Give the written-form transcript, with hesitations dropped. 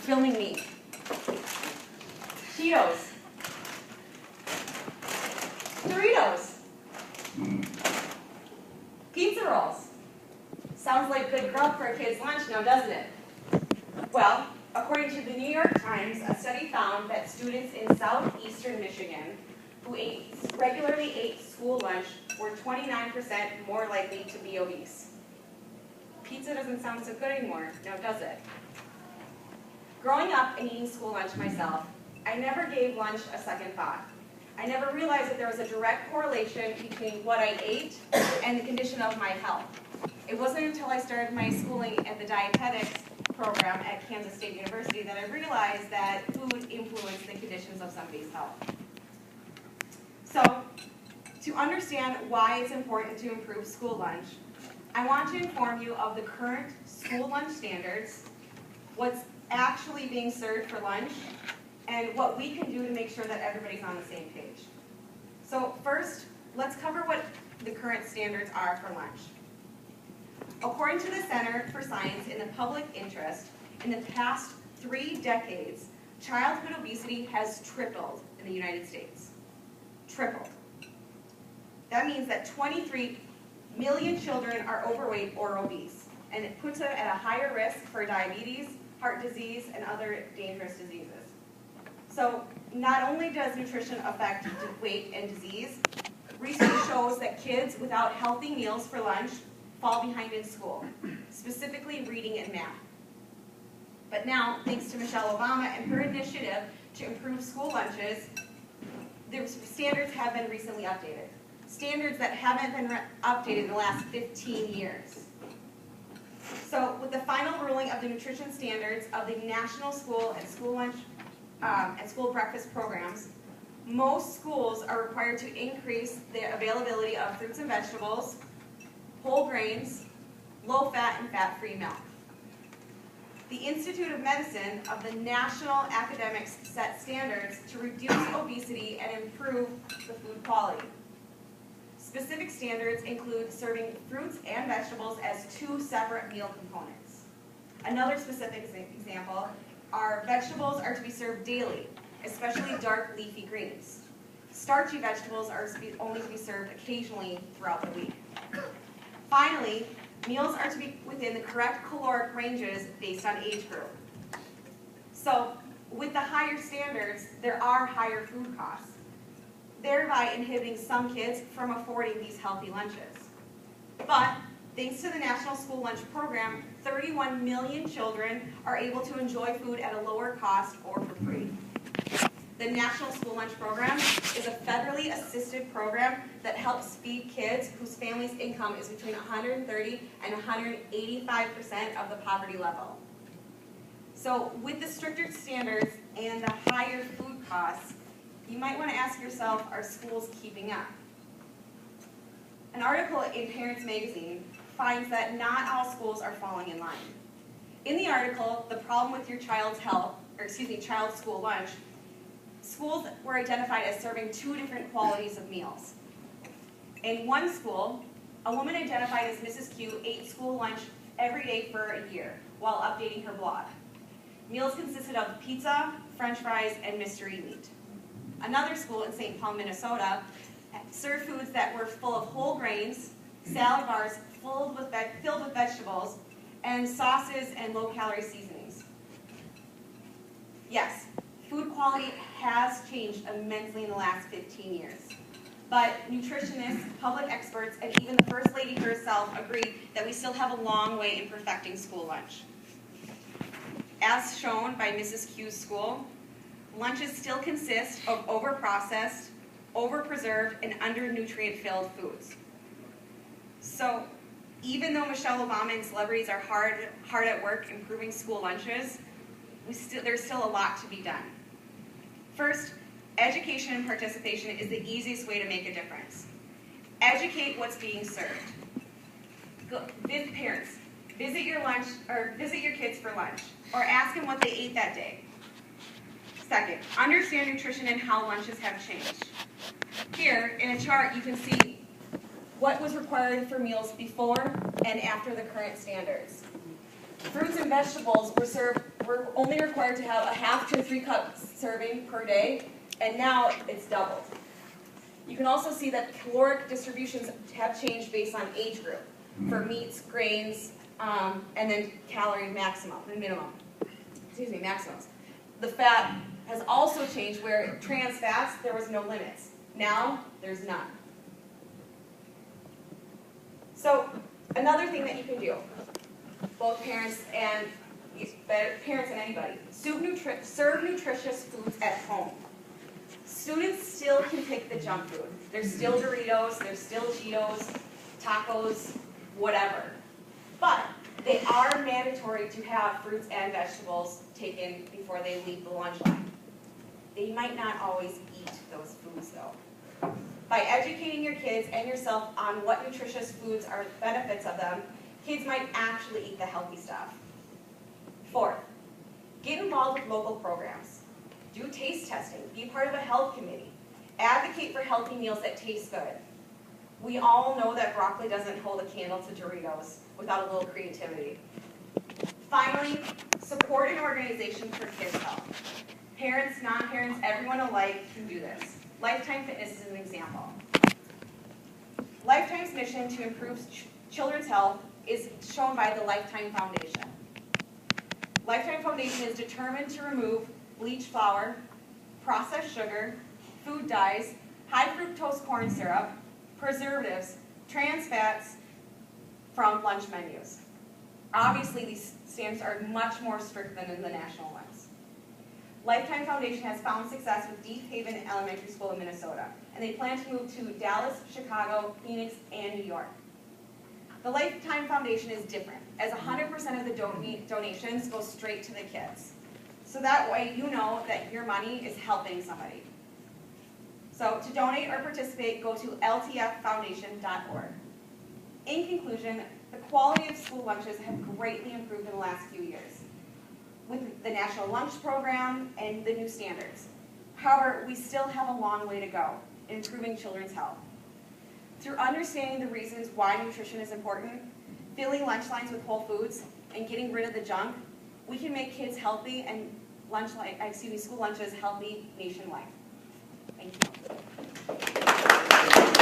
filming me. Cheetos. Doritos. Pizza rolls. Sounds like good grub for a kid's lunch now, doesn't it? Well, according to the New York Times, a study found that students in southeastern Michigan who regularly ate school lunch were 29% more likely to be obese. Pizza doesn't sound so good anymore, now does it? Growing up and eating school lunch myself, I never gave lunch a second thought. I never realized that there was a direct correlation between what I ate and the condition of my health. It wasn't until I started my schooling at the dietetics program at Kansas State University that I realized that food influenced the conditions of somebody's health. So, to understand why it's important to improve school lunch, I want to inform you of the current school lunch standards, what's actually being served for lunch, and what we can do to make sure that everybody's on the same page. So first, let's cover what the current standards are for lunch. According to the Center for Science in the Public Interest, in the past 3 decades, childhood obesity has tripled in the United States. Tripled. That means that 23 million children are overweight or obese, and it puts them at a higher risk for diabetes, heart disease, and other dangerous diseases. So not only does nutrition affect weight and disease, research shows that kids without healthy meals for lunch fall behind in school, specifically reading and math. But now, thanks to Michelle Obama and her initiative to improve school lunches, the standards have been recently updated. Standards that haven't been updated in the last 15 years. So with the final ruling of the nutrition standards of the National School and School Lunch and School Breakfast programs, most schools are required to increase the availability of fruits and vegetables, whole grains, low-fat and fat-free milk. The Institute of Medicine of the National Academics set standards to reduce obesity and improve the food quality. Specific standards include serving fruits and vegetables as 2 separate meal components. Another specific example are vegetables are to be served daily, especially dark leafy greens. Starchy vegetables are only to be served occasionally throughout the week. Finally, meals are to be within the correct caloric ranges based on age group. So, with the higher standards, there are higher food costs, thereby inhibiting some kids from affording these healthy lunches. But, thanks to the National School Lunch Program, 31 million children are able to enjoy food at a lower cost or for free. The National School Lunch Program is a federally assisted program that helps feed kids whose family's income is between 130 and 185% of the poverty level. So with the stricter standards and the higher food costs, you might want to ask yourself, are schools keeping up? An article in Parents Magazine finds that not all schools are falling in line. In the article, The Problem with Your Child's Child's School Lunch, schools were identified as serving 2 different qualities of meals. In one school, a woman identified as Mrs. Q ate school lunch every day for a year while updating her blog. Meals consisted of pizza, French fries, and mystery meat. Another school in St. Paul, Minnesota, served foods that were full of whole grains, salad bars filled with vegetables, and sauces and low-calorie seasonings. Yes, food quality has changed immensely in the last 15 years. But nutritionists, public experts, and even the First Lady herself agree that we still have a long way in perfecting school lunch. As shown by Mrs. Q's school, lunches still consist of over-processed, over-preserved, and under-nutrient-filled foods. So, even though Michelle Obama and celebrities are hard at work improving school lunches, there's still a lot to be done. First, education and participation is the easiest way to make a difference. Educate what's being served. Parents, visit your kids for lunch, or ask them what they ate that day. Second, understand nutrition and how lunches have changed. Here, in a chart, you can see what was required for meals before and after the current standards. Fruits and vegetables were served we're only required to have a half to 3 cup serving per day, and now it's doubled. You can also see that caloric distributions have changed based on age group for meats, grains, and then calorie maximum and minimum. Excuse me, maximums. The fat has also changed where trans fats, there was no limits. Now, there's none. So, another thing that you can do, both parents and anybody, serve nutritious foods at home. Students still can pick the junk food. There's still Doritos, there's still Cheetos, tacos, whatever. But they are mandatory to have fruits and vegetables taken before they leave the lunch line. They might not always eat those foods though. By educating your kids and yourself on what nutritious foods are the benefits of them, kids might actually eat the healthy stuff. Fourth, get involved with local programs. Do taste testing. Be part of a health committee. Advocate for healthy meals that taste good. We all know that broccoli doesn't hold a candle to Doritos without a little creativity. Finally, support an organization for kids' health. Parents, non-parents, everyone alike can do this. Lifetime Fitness is an example. Lifetime's mission to improve children's health is shown by the Lifetime Foundation. Lifetime Foundation is determined to remove bleached flour, processed sugar, food dyes, high fructose corn syrup, preservatives, trans fats from lunch menus. Obviously, these standards are much more strict than in the national ones. Lifetime Foundation has found success with Deep Haven Elementary School in Minnesota, and they plan to move to Dallas, Chicago, Phoenix, and New York. The Lifetime Foundation is different, as 100% of the donations go straight to the kids. So that way you know that your money is helping somebody. So to donate or participate, go to ltffoundation.org. In conclusion, the quality of school lunches have greatly improved in the last few years with the National Lunch Program and the new standards. However, we still have a long way to go in improving children's health. Through understanding the reasons why nutrition is important, filling lunch lines with whole foods, and getting rid of the junk, we can make kids healthy and school lunches healthy nationwide. Thank you.